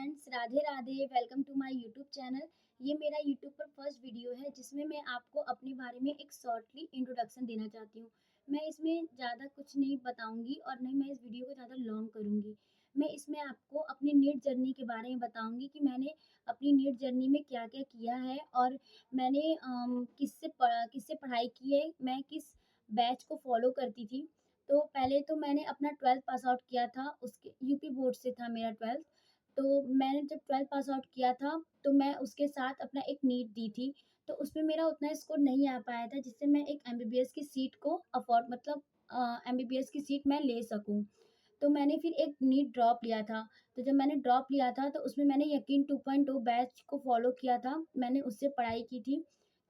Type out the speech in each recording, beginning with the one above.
Friends, Radhe Radhe. Welcome to my YouTube channel. ये मेरा YouTube पर फर्स्ट वीडियो है जिसमें मैं आपको अपने बारे में एक शॉर्टली इंट्रोडक्शन देना चाहती हूँ। मैं इसमें ज़्यादा कुछ नहीं बताऊंगी और नहीं मैं इस वीडियो को ज़्यादा लॉन्ग करूँगी। मैं इसमें आपको अपनी नीट जर्नी के बारे में बताऊंगी कि मैंने अपनी नीट जर्नी में क्या क्या किया है और मैंने किससे पढ़ाई की है, मैं किस बैच को फॉलो करती थी। तो पहले तो मैंने अपना 12th पास आउट किया था, उसके यूपी बोर्ड से था मेरा 12th। तो मैंने जब 12th पास आउट किया था, तो मैं उसके साथ अपना एक नीट दी थी। तो उसमें मेरा उतना स्कोर नहीं आ पाया था जिससे मैं एक एमबीबीएस की सीट को अफोर्ड मतलब एमबीबीएस की सीट मैं ले सकूँ। तो मैंने फिर एक नीट ड्रॉप लिया था। तो जब मैंने ड्रॉप लिया था तो उसमें मैंने यकीन 2.0 बैच को फ़ॉलो किया था, मैंने उससे पढ़ाई की थी।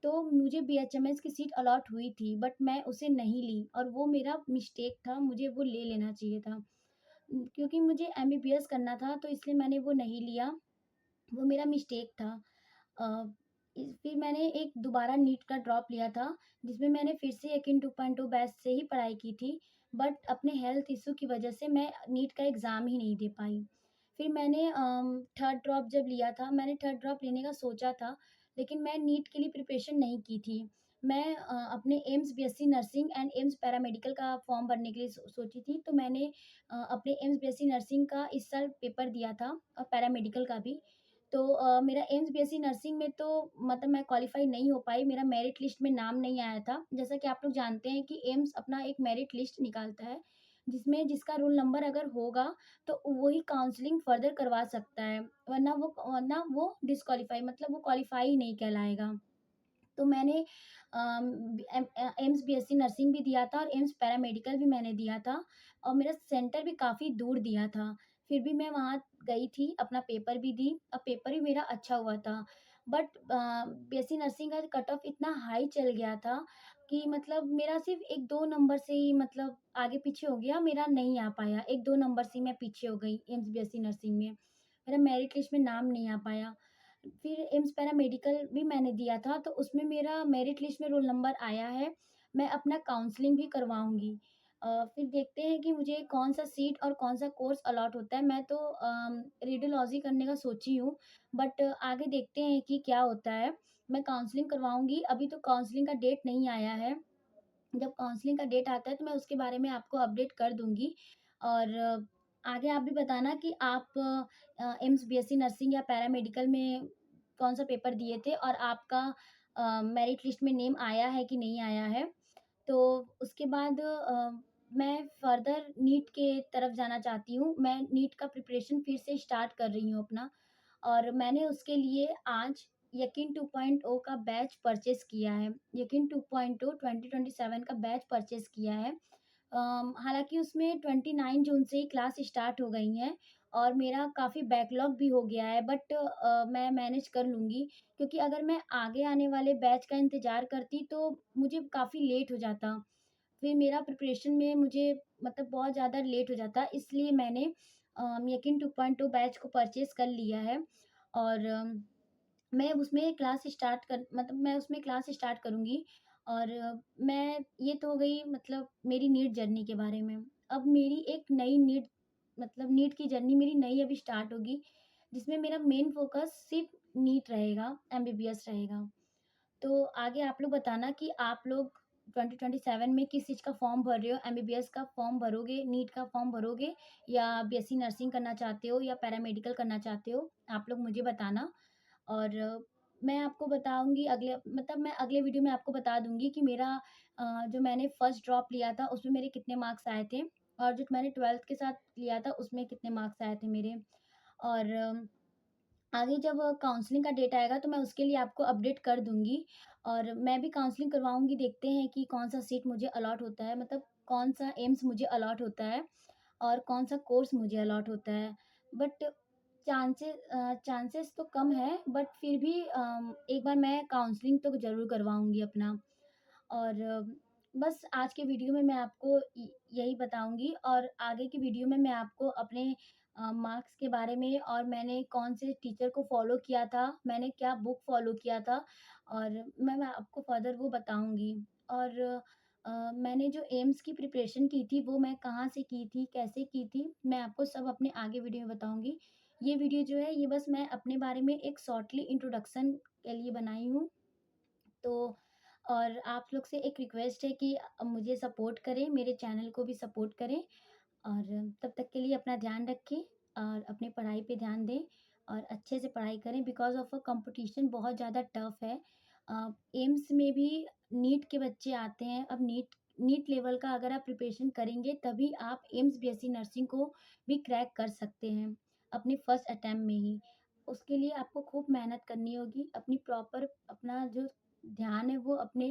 तो मुझे बीएचएमएस की सीट अलॉट हुई थी बट मैं उसे नहीं ली और वो मेरा मिस्टेक था, मुझे वो ले लेना चाहिए था। क्योंकि मुझे एमबीबीएस करना था तो इसलिए मैंने वो नहीं लिया, वो मेरा मिस्टेक था। अ, फिर मैंने एक दोबारा नीट का ड्रॉप लिया था, जिसमें मैंने फिर से यकीन 2.0 बैच से ही पढ़ाई की थी, बट अपने हेल्थ इश्यू की वजह से मैं नीट का एग्ज़ाम ही नहीं दे पाई। फिर मैंने थर्ड ड्रॉप जब लिया था, मैंने थर्ड ड्रॉप लेने का सोचा था, लेकिन मैं नीट के लिए प्रिपरेशन नहीं की थी। मैं अपने AIIMS BSc nursing and AIIMS paramedical का फॉर्म भरने के लिए सोची थी, तो मैंने अपने एम्स बीएससी नर्सिंग का इस साल पेपर दिया था और पैरामेडिकल का भी। तो मेरा एम्स बीएससी नर्सिंग में तो मतलब मैं क्वालीफाई नहीं हो पाई, मेरा मेरिट लिस्ट में नाम नहीं आया था। जैसा कि आप लोग जानते हैं कि एम्स अपना एक मेरिट लिस्ट निकालता है, जिसमें जिसका रोल नंबर अगर होगा, तो वही काउंसलिंग फर्दर करवा सकता है, वरना वो डिस्क्वालीफाई मतलब वो क्वालीफाई ही नहीं कहलाएगा। तो मैंने एम्स बीएससी नर्सिंग भी दिया था और एम्स पैरामेडिकल भी मैंने दिया था और मेरा सेंटर भी काफ़ी दूर दिया था। फिर भी मैं वहाँ गई थी, अपना पेपर भी दी और पेपर भी मेरा अच्छा हुआ था। बट बीएससी नर्सिंग का कट ऑफ इतना हाई चल गया था कि मतलब मेरा सिर्फ़ 1-2 नंबर से ही मतलब आगे-पीछे हो गया, मेरा नहीं आ पाया। 1-2 नंबर से ही मैं पीछे हो गई एम्स बीएससी नर्सिंग में। मेरा मेरिट लिस्ट में नाम नहीं आ पाया। फिर एम्स पैरामेडिकल भी मैंने दिया था, तो उसमें मेरा मेरिट लिस्ट में रोल नंबर आया है। मैं अपना काउंसलिंग भी करवाऊँगी। फिर देखते हैं कि मुझे कौन-सा सीट और कौन-सा कोर्स अलॉट होता है। मैं तो रेडियोलॉजी करने का सोची हूँ, बट आगे देखते हैं कि क्या होता है। मैं काउंसलिंग करवाऊँगी, अभी तो काउंसलिंग का डेट नहीं आया है। जब काउंसलिंग का डेट आता है, तो मैं उसके बारे में आपको अपडेट कर दूँगी और आगे आप भी बताना कि आप एम्स बीएससी नर्सिंग या पैरामेडिकल में कौन-सा पेपर दिए थे और आपका मेरिट लिस्ट में नेम आया है कि नहीं आया है। तो उसके बाद मैं फर्दर नीट के तरफ जाना चाहती हूँ। मैं नीट का प्रिपरेशन फिर से स्टार्ट कर रही हूँ अपना और मैंने उसके लिए आज यकीन 2.0 का बैच परचेज़ किया है। यकीन 2.0 2027 का बैच परचेज़ किया है। हालाँकि उसमें 29 जून से ही क्लास स्टार्ट हो गई हैं और मेरा काफ़ी बैकलॉग भी हो गया है, बट मैं मैनेज कर लूँगी क्योंकि अगर मैं आगे आने वाले बैच का इंतज़ार करती तो मुझे काफ़ी लेट हो जाता। फिर मेरा प्रिपरेशन में मुझे मतलब बहुत ज़्यादा लेट हो जाता, इसलिए मैंने यकीन 2.0 बैच को परचेज़ कर लिया है और मैं उसमें क्लास स्टार्ट करूँगी और मैं ये तो हो गई मतलब मेरी नीट जर्नी के बारे में। अब मेरी एक नई नीट मतलब नीट की जर्नी मेरी नई अभी स्टार्ट होगी, जिसमें मेरा मेन फ़ोकस सिर्फ़ नीट रहेगा, एमबीबीएस रहेगा। तो आगे आप लोग बताना कि आप लोग 2027 में किस चीज़ का फॉर्म भर रहे हो? एमबीबीएस का फॉर्म भरोगे, नीट का फॉर्म भरोगे या बीएससी नर्सिंग करना चाहते हो या पैरामेडिकल करना चाहते हो? आप लोग मुझे बताना और मैं आपको बताऊँगी मैं अगले वीडियो में आपको बता दूँगी कि मेरा जो मैंने फर्स्ट ड्रॉप लिया था उसमें मेरे कितने मार्क्स आए थे और जो मैंने 12th के साथ लिया था उसमें कितने मार्क्स आए थे मेरे। और आगे जब काउंसलिंग का डेट आएगा तो मैं उसके लिए आपको अपडेट कर दूँगी और मैं भी काउंसलिंग करवाऊँगी, देखते हैं कि कौन-सा सीट मुझे अलॉट होता है, मतलब कौन-सा एम्स मुझे अलॉट होता है और कौन-सा कोर्स मुझे अलॉट होता है। बट चांसेस तो कम है, बट फिर भी एक बार मैं काउंसलिंग तो ज़रूर करवाऊँगी अपना। और बस आज के वीडियो में मैं आपको यही बताऊँगी और आगे की वीडियो में मैं आपको अपने मार्क्स के बारे में और मैंने कौन से टीचर को फ़ॉलो किया था, मैंने क्या बुक फ़ॉलो किया था और मैं आपको फ़र्दर वो बताऊँगी। और मैंने जो एम्स की प्रिपरेशन की थी वो मैं कहाँ से की थी, कैसे की थी, मैं आपको सब अपने आगे वीडियो में बताऊँगी। ये वीडियो जो है ये बस मैं अपने बारे में एक शॉर्टली इंट्रोडक्शन के लिए बनाई हूँ। तो और आप लोग से एक रिक्वेस्ट है कि मुझे सपोर्ट करें, मेरे चैनल को भी सपोर्ट करें और तब तक के लिए अपना ध्यान रखें और अपनी पढ़ाई पे ध्यान दें और अच्छे से पढ़ाई करें बिकॉज़ ऑफ़ कंपटीशन बहुत ज़्यादा टफ है। एम्स में भी नीट के बच्चे आते हैं। अब नीट नीट लेवल का अगर आप प्रिपरेशन करेंगे तभी आप एम्स बीएससी नर्सिंग को भी क्रैक कर सकते हैं, अपने फर्स्ट अटेम्प्ट में ही। उसके लिए आपको खूब मेहनत करनी होगी, अपनी प्रॉपर अपना जो ध्यान है वो अपने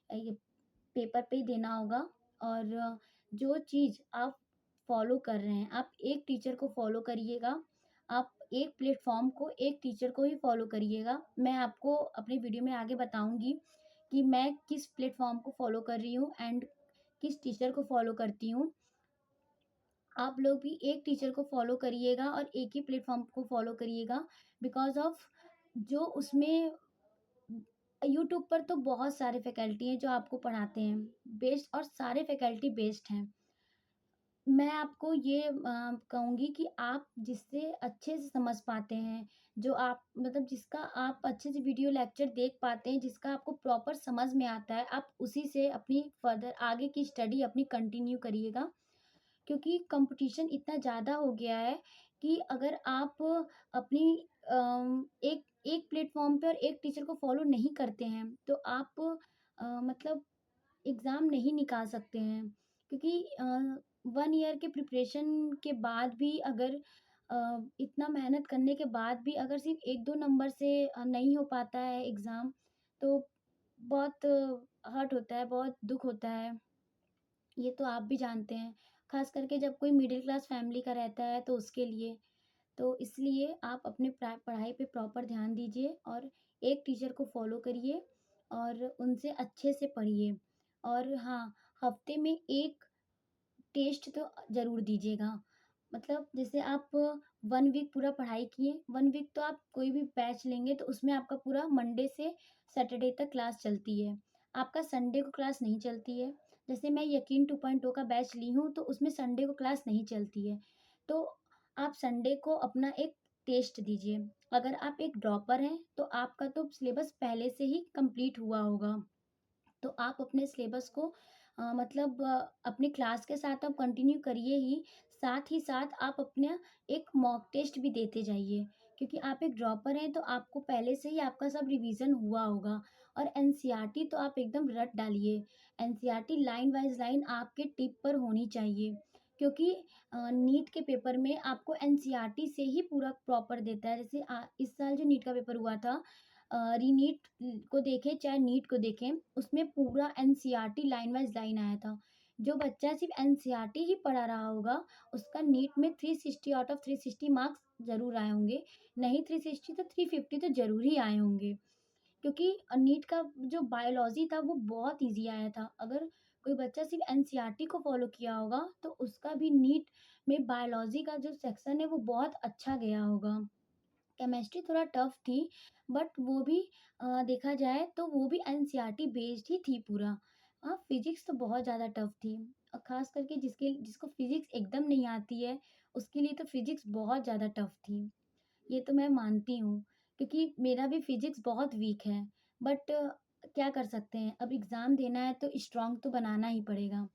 ये पेपर पे ही देना होगा और जो चीज़ आप फ़ॉलो कर रहे हैं, आप एक टीचर को फ़ॉलो करिएगा, आप एक प्लेटफ़ॉर्म को, एक टीचर को ही फ़ॉलो करिएगा। मैं आपको अपने वीडियो में आगे बताऊँगी कि मैं किस प्लेटफ़ॉर्म को फ़ॉलो कर रही हूँ एंड किस टीचर को फ़ॉलो करती हूँ। आप लोग भी एक टीचर को फ़ॉलो करिएगा और एक ही प्लेटफ़ॉर्म को फ़ॉलो करिएगा बिकॉज़ ऑफ़ जो उसमें यूट्यूब पर तो बहुत सारे फैकल्टी हैं जो आपको पढ़ाते हैं, बेस्ट और सारे फैकल्टी बेस्ट हैं। मैं आपको ये कहूँगी कि आप जिससे अच्छे से समझ पाते हैं, जो आप मतलब जिसका आप अच्छे से वीडियो लेक्चर देख पाते हैं, जिसका आपको प्रॉपर समझ में आता है, आप उसी से अपनी फर्दर आगे की स्टडी अपनी कंटिन्यू करिएगा। क्योंकि कंपटीशन इतना ज़्यादा हो गया है कि अगर आप अपनी एक एक प्लेटफ़ॉर्म पे और एक टीचर को फ़ॉलो नहीं करते हैं, तो आप मतलब एग्ज़ाम नहीं निकाल सकते हैं। क्योंकि 1 ईयर के प्रिपरेशन के बाद भी अगर इतना मेहनत करने के बाद भी अगर सिर्फ़ 1-2 नंबर से नहीं हो पाता है एग्ज़ाम, तो बहुत हर्ट होता है, बहुत दुःख होता है। ये तो आप भी जानते हैं, ख़ास करके जब कोई मिडिल क्लास फैमिली का रहता है तो उसके लिए। तो इसलिए आप अपने पढ़ाई पे प्रॉपर ध्यान दीजिए और एक टीचर को फ़ॉलो करिए और उनसे अच्छे से पढ़िए। और हाँ, हफ़्ते में 1 टेस्ट तो ज़रूर दीजिएगा। मतलब जैसे आप 1 वीक पूरा पढ़ाई किए, 1 वीक तो आप कोई भी बैच लेंगे तो उसमें आपका पूरा मंडे से सैटरडे तक क्लास चलती है। आपका संडे को क्लास नहीं चलती है। जैसे मैं यकीन 2.0 का बैच ली हूँ तो उसमें संडे को क्लास नहीं चलती है। तो आप संडे को अपना एक टेस्ट दीजिए। अगर आप एक ड्रॉपर हैं तो आपका तो सिलेबस पहले से ही कंप्लीट हुआ होगा। तो आप अपने सिलेबस को मतलब अपने क्लास के साथ आप कंटिन्यू करिए ही, साथ ही साथ आप अपना एक मॉक टेस्ट भी देते जाइए। क्योंकि आप एक ड्रॉपर हैं तो आपको पहले से ही आपका सब रिवीजन हुआ होगा और एनसीईआरटी तो आप एकदम रट डालिए। एनसीईआरटी लाइन वाइज़ लाइन आपके टिप पर होनी चाहिए। क्योंकि नीट के पेपर में आपको एनसीईआरटी से ही पूरा प्रॉपर देता है। जैसे इस साल जो नीट का पेपर हुआ था रीनीट को देखें चाहे नीट को देखें, उसमें पूरा एनसीईआरटी लाइन वाइज़ लाइन आया था। जो बच्चा सिर्फ़ एनसीईआरटी ही पढ़ा रहा होगा, उसका नीट में 360 आउट ऑफ 360 मार्क्स ज़रूर आए होंगे। नहीं 360 तो 350 तो ज़रूर ही आए होंगे। क्योंकि नीट का जो बायोलॉजी था वो बहुत ईज़ी आया था। अगर कोई बच्चा सिर्फ़ एनसीईआरटी को फ़ॉलो किया होगा, तो उसका भी नीट में बायोलॉजी का जो सेक्शन है वो बहुत अच्छा गया होगा। केमिस्ट्री थोड़ा टफ थी बट वो भी देखा जाए तो वो भी एनसीईआरटी बेस्ड ही थी पूरा। हाँ, फिजिक्स तो बहुत ज़्यादा टफ थी और ख़ास करके जिसको फिजिक्स एकदम नहीं आती है उसके लिए तो फिजिक्स बहुत ज़्यादा टफ थी। ये तो मैं मानती हूँ क्योंकि मेरा भी फिजिक्स बहुत वीक है बट क्या कर सकते हैं, अब एग्ज़ाम देना है तो स्ट्रॉन्ग तो बनाना ही पड़ेगा।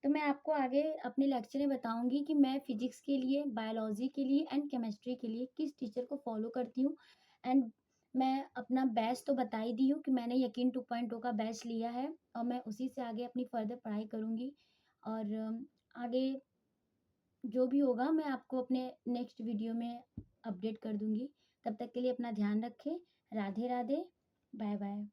तो मैं आपको आगे अपने लेक्चर में बताऊँगी कि मैं फ़िज़िक्स के लिए, बायोलॉजी के लिए एंड केमिस्ट्री के लिए किस टीचर को फ़ॉलो करती हूँ एंड मैं अपना बैच तो बता ही दी हूँ कि मैंने यकीन 2.0 का बैच लिया है और मैं उसी से आगे अपनी फ़र्दर पढ़ाई करूँगी और आगे जो भी होगा मैं आपको अपने नेक्स्ट वीडियो में अपडेट कर दूँगी। तब तक के लिए अपना ध्यान रखें। Radhe Radhe, bye bye.